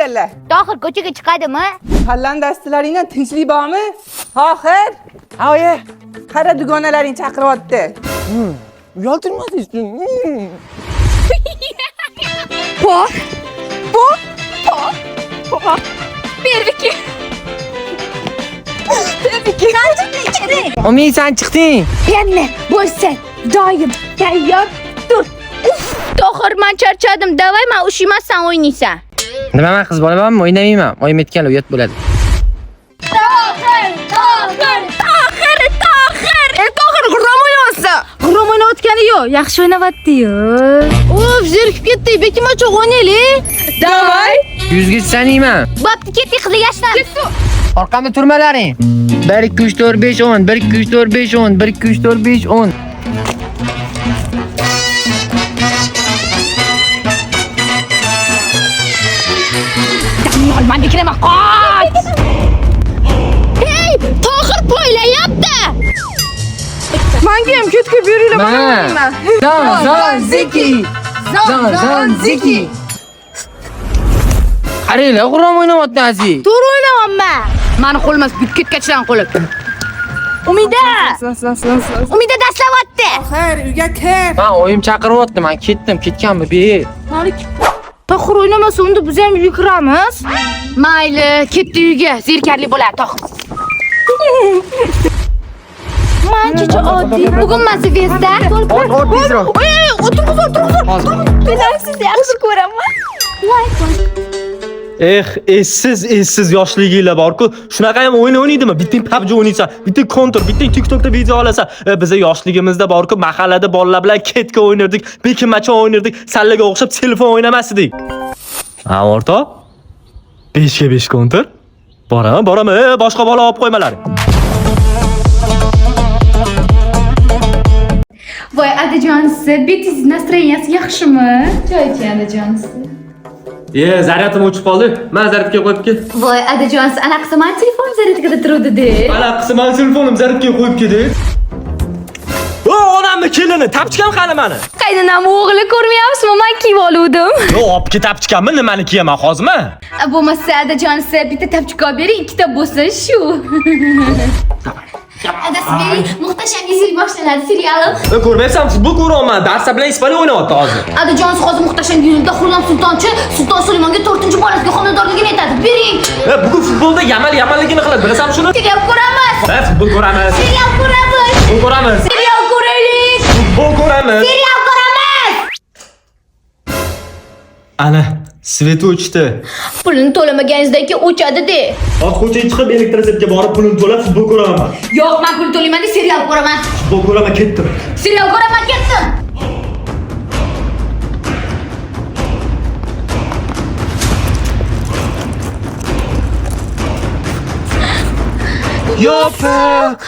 Qayerlar? Tohir ko'chaga chiqadimi? Fallandastlaringdan tinchlik bormi? Tohir. Ha, oyi. Qara dugonalaring chaqiryapti. Uyaltirmadingizmi? Po. Berviki. Qancha ichadi? Omi, sen chiqding. Yana bo'lsin. Doim tayyor tur. Tohir, men charchadim. Davay, men ushimasdan o'ynaysan. Nima men qiz bolamanmi? O'ynamayman. Oyim aytganlar uyat bo'ladi. Tohir. Tohir g'urram o'ynayapsan. G'urram o'ynayotgani yo'q, yaxshi o'ynayapti-yu. Uf, zerikib ketdik. Bekimachoq o'ynaylik. Davay. Yuzga saniyman. Bo'pti, ketdik qilgashdan. Orqamda turmalaring. 1 2 3 4 5 10, 1 2 3 4 5 10, 1 2 3 4 5 10. Olman dikirema qoch. Hey, Tohir poylayapti. Menga ham ketib beringlar, men o'ynayman. Zon ziki. Qaranglar, g'urram o'ynayapti aziz. To'g'ri o'ynayapman. Meni qo'lmas ketgachidan qo'lib. Umida dastlabotdi. Tohir, uyga kir. Men oyim chaqiryapti, men ketdim, ketganmi be? Tohir o'ynamasa unda biz ham uyga kiramiz. Mayli, ketdi uyga. Zerkarli bo'ladi Tohir. Manchicha oddiy. Bugun mazivesda. Tezroq. O'tirg'izor. Men sizni yaxshi ko'raman. Essiz yoshliginglar bor-ku, shunaqa ham o'yin o'ynaydimi? Bitting PUBG o'ynaysan, bitting Counter, bitting TikTokda video olasan. Biza yoshligimizda bor-ku, mahallada bolalar bilan ketka o'ynardik, bekinmacha o'ynardik, sallaga o'xshab telefon o'ynamasdik. Ha, o'rtoq? 5 ga 5 Counter? Boraman, boshqa bola olib qo'ymalar. Voy, adajonisi, betingiz nastroyeniyasi yaxshimi? Choy iching, adajonisi. Zaryatım o'chib qoldi. Men zaryadga qo'yib kel. Voy, adajonisi, anaqasi men telefon zaryadkada turuvdi-da. Anaqasi men telefonim zaryadga qo'yib keldi. Onamni kelini, tapchikam qani meni. Qaynonam o'g'li ko'rmayapsizmi? Men kiyib oluvdim. Olib ket tapchikamni, nimani kiyaman hozirmi? Bo'lmasa, adajonisi, bitta tapchik olib bering, ikkita bo'lsin shu. Adasi bering, muhtasham yil boshlanadi serialim. Ko'rmayapsan, futbol ko'raman. Darsa bilan Ispaniya o'ynayapti hozir. Adajonisi hozir muhtasham yilda Xurram Sultonchi Sulton Sulamonga 4-bolasiga xonadorligini aytadi. Bering. Bugun futbolda yamalligini qiladi. Bilasanmi shuni? Serial ko'ramiz. Futbol ko'ramiz. Serial ko'ramiz. Futbol ko'ramiz. Serial ko'raylik. Futbol ko'ramiz. Serial ko'ramiz. Ana, svet o'chdi. Pulini to'lamaganingizdan keyin o'chadi-da. Hozir ko'chaga chiqib elektrosetga borib pulini to'lab futbol ko'raman. Yo'q, men pul to'layman, serial ko'raman. Futbol ko'raman, ketdim. Serial ko'raman, ketdim. Yopiq.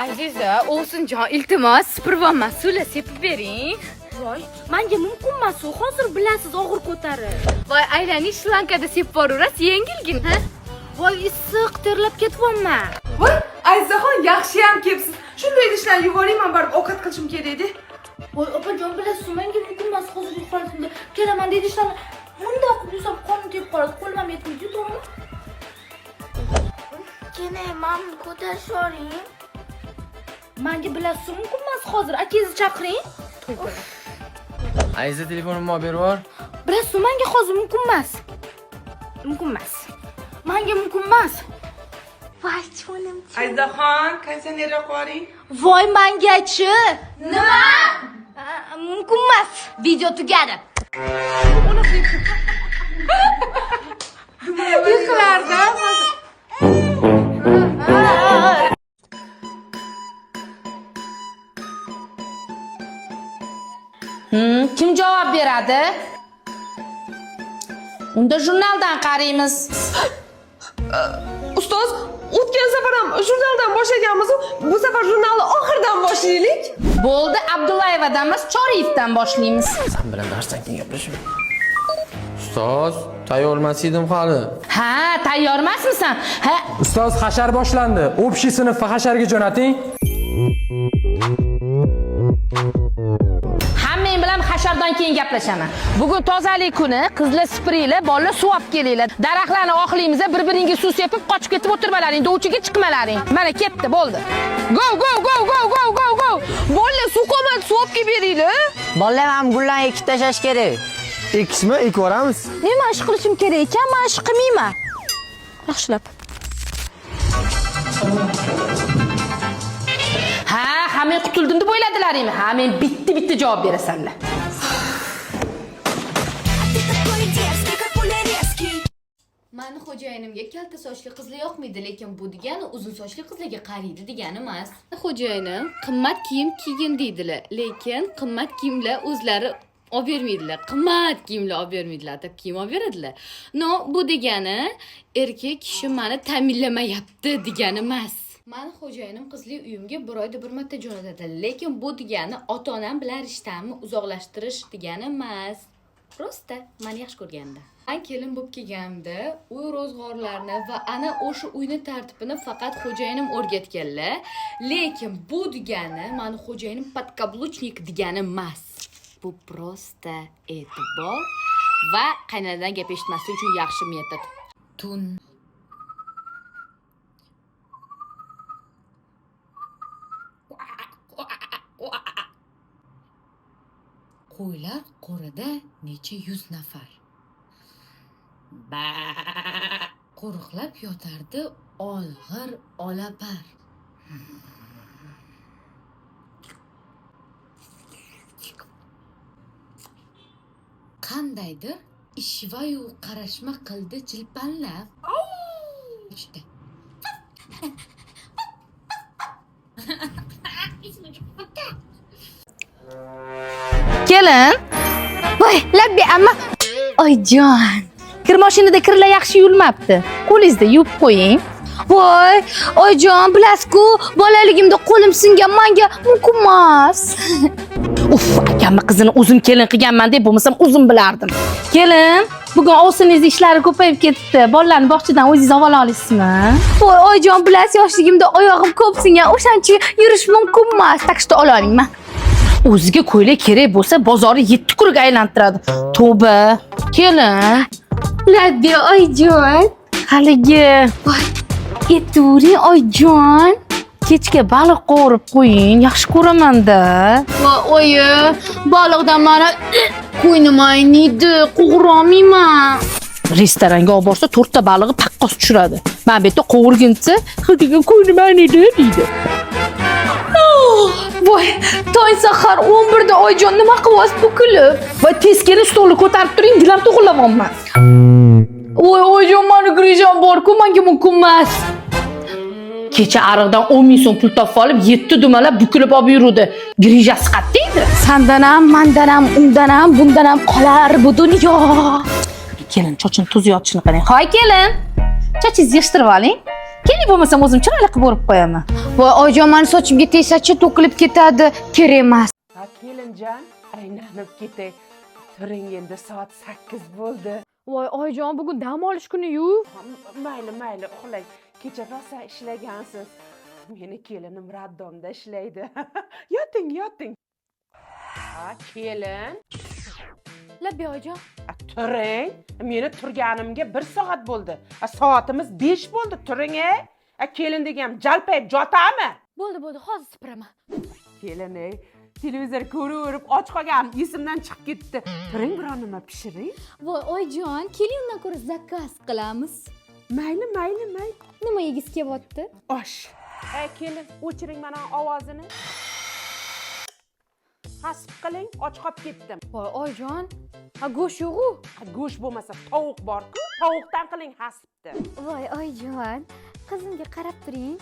Aziza, O'sinjon, iltimos, spirvon mas'ula sepib bering. Voy, menga mumkin emas, hozir bilasiz og'ir ko'tarib. Voy, aylanish Shri-Lankada sepib boraverasiz, yengilgin, ha? Voy, issiq, terlab ketyapman. Voy, Ayzaxon yaxshi ham kelibsiz. Shunday idishlarni yuboring, men borib ovqat qilishim kerak edi. Voy, opajon, bilasiz, menga mumkin emas, hozir yuqorisinda kelaman dedi ishlarni. Bunday qilib yursam qonim tegib qoladi, qo'lim yetmaydi, to'g'rimi? Kene, men ko'tarish yoring. Menga bilasiz, mumkin emas hozir, akangizni chaqiring. Ayza telefonimni olib berib yubor. Bilasiz, menga hozir mumkin emas. Menga mumkin emas. Voy, cho'nim. Ayzaxon, konditsionerga qo'ying. Voy, menga-chi. Nima? Mumkin emas. Video tugadi. Yiqilarda. Kim javob beradi? Unda jurnaldan qaraymiz. Ustoz, o'tgan safar ham jurnaldan boshlaganmiz, bu safar jurnalni oxirdan boshlaylik. Bo'ldi, Abdullayevadan emas, Choriyevdan boshlaymiz. Sen bilan darsdan keyin gaplashamiz. Ustoz, tayyormas edim hali. Ha, tayyor emasmisan? Ha, Ustoz, hashar boshlandi. Общий sinfga hasharga jo'nating. Nariyoqdan keyin gaplashaman. Bugun tozalik kuni, qizlar spreylar, bolalar suv olib kelinglar. Daraxtlarni oqlaymiz, bir-biringga suv sepib qochib ketib o'tirmalaring, dovchiga chiqmalaring. Mana ketdi, bo'ldi. Go go go go go go go. Bolalar suv qolmadi, suv olib kelib beringlar. Bolalar ham gullarni ekib tashlash kerak. Ekishmi? Ekib yuboramiz. Nima ish qilishim kerak ekan? Men ish qilmayman. Yaxshilab. Ha, men qutuldim deb o'yladilaringmi? Ha, men bitta javob berasanlar. Mani xo'jayinimga kalta sochli qizlar yoqmaydi, lekin bu degani uzun sochli qizlarga qaraydi degani emas. Xo'jayinim qimmat kiyim kiygin deydilar, lekin qimmat kiyimlar o'zlari olib bermaydilar. Qimmat kiyimlar olib bermaydilar, deb kiyim olib beradilar. No, bu degani erkak kishi meni ta'minlamayapti degani emas. Mani xo'jayinim qizli uyimga bir oyda bir marta jo'natadi, lekin bu degani ota-onam bilan rishtamni uzoqlashtirish degani emas. Prosta meni yaxshi ko'rganda. Men kelin bo'lib kelganimda uy ro'zg'orlarini va ana o'sha uyni tartibini faqat xo'jayinim o'rgatganlar, lekin bu degani meni xo'jayinim podkabluchnik degani emas. Bu prosta e'tibor va qaynonadan gap eshitmaslik uchun yaxshi metod. Tun qo'ylar qo'rida necha yuz nafar. Qo'riqlab yotardi olg'ir olapar. Qandaydir ishvayu qarashma qildi jilpanlab. İşte. Kelin. Voy, labbi amma. Oyjon. Kir mashinada kirlar yaxshi yurmabdi. Qo'lingizda yuvib qo'ying. Voy, oyjon, bilasiz-ku, bolaligimda qo'lim singan, menga mumkin emas. Uf, akamni qizini o'zim kelin qilganman deb bo'lmasam o'zim bilardim. Kelin, bugun ovsiningiz ishlari ko'payib ketdi. Bolalarni bog'chadan o'zingiz olib olasizmi? Voy, oyjon, bilasiz, yoshligimda oyog'im ko'p singan, o'shancha yurish mumkin emas. Takshda ola olingman. O'ziga ko'ylak kerak bo'lsa, bozorni 7 kurga aylantiradi. Tavba. Kelin. Labbi oyjon. Haligi. Voy, aytavering oyjon. Kechga baliq qovurib qo'ying, yaxshi ko'raman-da. Voy, oyi, baliqdan mana qo'ynim ayniydi, qovurolmayman. Restoranga olib borsa 4 ta balig'i paqqos tushiradi. Men bu yerda qovurguncha, "Xildiga qo'ynim ayniydi" deydi. Voy, tong sahar 11 da oyjon nima qilyapsiz bu kulib? Va tez kelin stolni ko'tarib turing, gilam to'g'irlamoqman. Voy, oyjon, meni grijam bor-ku, menga mumkin emas. Kecha ariqdan 10 ming so'm pul topib olib, 7 dumalab bukilib olib yurdi. Grijasi qatda edi. Sandan ham, mandan ham, undan ham, bundan ham qolar bu dunyo. Kelin, chochini tuz yotishini qarang. Hoy kelin. Chochingizni yig'ishtirib oling. Keling bo'lmasam o'zim chiroyli qilib o'rib qo'yaman. Voy, oyjon, meni sochimga tegsa-chi to'kilib ketadi. Kerak emas. Ha, kelinjon, aylanib ketay. Turing, endi soat 8 bo'ldi. Voy, oyjon, bugun dam olish kuni-yu. Mayli, uxlang. Kecha rosa ishlagansiz. Meni kelinim raddomda ishlaydi. Yoting. Ha, kelin. Labbi oyjon. Turing. Meni turganimga 1 soat bo'ldi. Soatimiz 5 bo'ldi. Turing, kelin degam jalpayib jotami? Bo'ldi, hozir sipiraman. Kelin, televizor ko'rib och qolgan, esimdan chiqib ketdi. Turing, biror nima pishiring. Voy, oyjon, keling undan ko'ra zakaz qilamiz. Mayli. Nima yegiz kelyapti? Osh. Kelin, o'chiring mana ovozini. Hasb qiling, och qolib ketdim. Voy, oyjon, go'sht yo'q-ku. Go'sht bo'lmasa tovuq bor-ku, tovuqdan qiling hasbni. Voy, oyjon, qizimga qarab turing.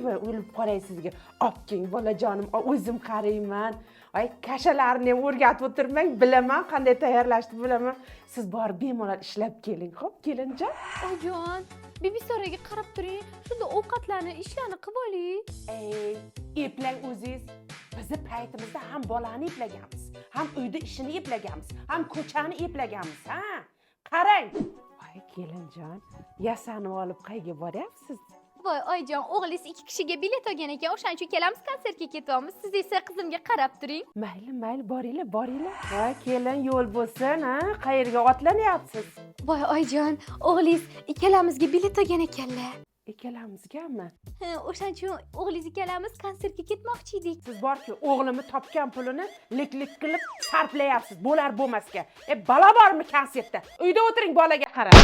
Voy, o'lib qolay sizga. Opking, bolajonim, o'zim qarayman. Voy, kashalarni ham o'rgatib o'tirmang, bilaman, qanday tayyorlashni bilaman. Siz borib bemalol ishlab keling, xo'p, kelinjon? Oyjon, Bibisoraga qarab turing. Shunda ovqatlarni, ishlarni qilib oling. Eplang o'zingiz. Bizni paytimizda ham bolani eplaganmiz, ham uyda ishini eplaganmiz, ham ko'chani eplaganmiz, ha? Qarang. Voy, kelinjon, yasanib olib qayerga boryapsiz? Voy oyijon, o'g'lingiz 2 kishiga bilet olgan ekan, o'shaning uchun kelamiz konsertga ketyapmiz. Siz esa qizimga qarab turing. Mayli, boringlar. Ha, kelin yo'l bo'lsin, ha? Qayerga otlanyapsiz? Voy oyijon, o'g'lingiz ikkalamizga bilet olgan ekanlar. Ikkalamizgami? O'shaning uchun o'g'lingiz ikkalamiz konsertga ketmoqchi edik. Siz borki, o'g'limni topgan pulini lik qilib sarflayapsiz. Bo'lar bo'lmasga. Balo bormi konsertda? Uyda o'tiring, bolaga qarab.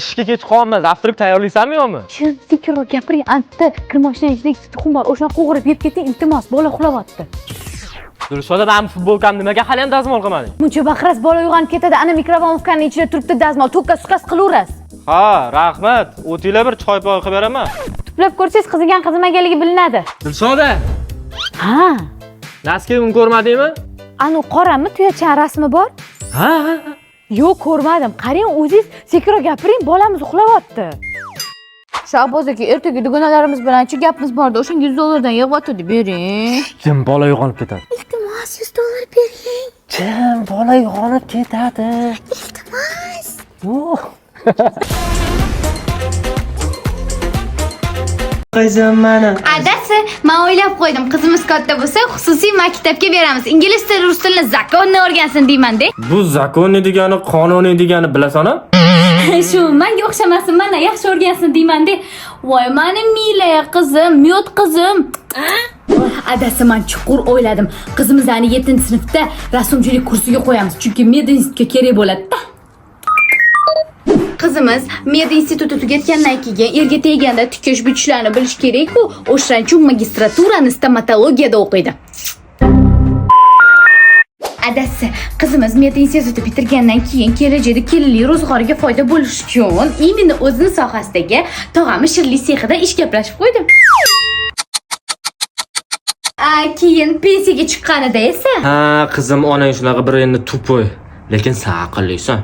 Ishga kech qolmas. Aftirib tayyorlaysanmi yo'qmi? Shu sekinroq gapiring, anta kirmoshina ichidagi tuxum bor, o'shani qo'g'irib yeb keting, iltimos, bola uxlayapti. Dilshoda, men futbolkam nimaga hali ham dazmol qilmading? Muncha baqiras, bola uyg'onib ketadi, ana mikrovolnovkaning ichida turibdi dazmol, to'kka-sukas qilaverasiz. Ha, rahmat. O'tinglar bir choy poy qilib beraman. Tuplab ko'rsangiz qizigan qizimaganligi bilinadi. Dilshoda, Ha, Laskevni ko'rmadingmi? anu qorami tuyachan rasmi bor? Ha. Yo'q, ko'rmadim. Qarang, o'zingiz sekinroq gapiring, bolamiz uxlayapti. Shahboz aka, ertaga dugonalarimiz bilan chi gapimiz borda, o'shanga $100 yig'yotdi, bering. Jim, bola uyg'onib ketadi. Iltimos, $100 bering. Jim, bola uyg'onib ketadi. Iltimos. Qizim mana. Adasi, men o'ylab qo'ydim, qizimiz katta bo'lsa, xususiy maktabga beramiz. Ingliz tili, rus tilini zakonni o'rgansin deyman-da. Bu zakonni degani, qonuniy degani bilasan-a? Shu menga o'xshamasin, mana yaxshi o'rgansin deyman-da. Voy, meni mila qizim, miyot qizim. Adasi, men chuqur o'yladim. Qizimizni 7-sinfda rasmchilik kursiga qo'yamiz, chunki medinstitutga kerak bo'ladi-da. Qizimiz med instituti tugatgandan keyin erga teganda tikish bichishlarni bilish kerak-ku. O'shaning uchun magistraturani stomatologiyada o'qiydi. Adasi, qizimiz med instituti bitirgandan keyin kelajakda kelinlik ro'zg'origa foyda bo'lish uchun imенно o'zini sohasidagi tog'ami shirli sexida ish gaplashib qo'ydi. Keyin pensiyaga chiqqanida esa, Ha, qizim, onang shunaqa bir endi tupoy, lekin sen aqllisan.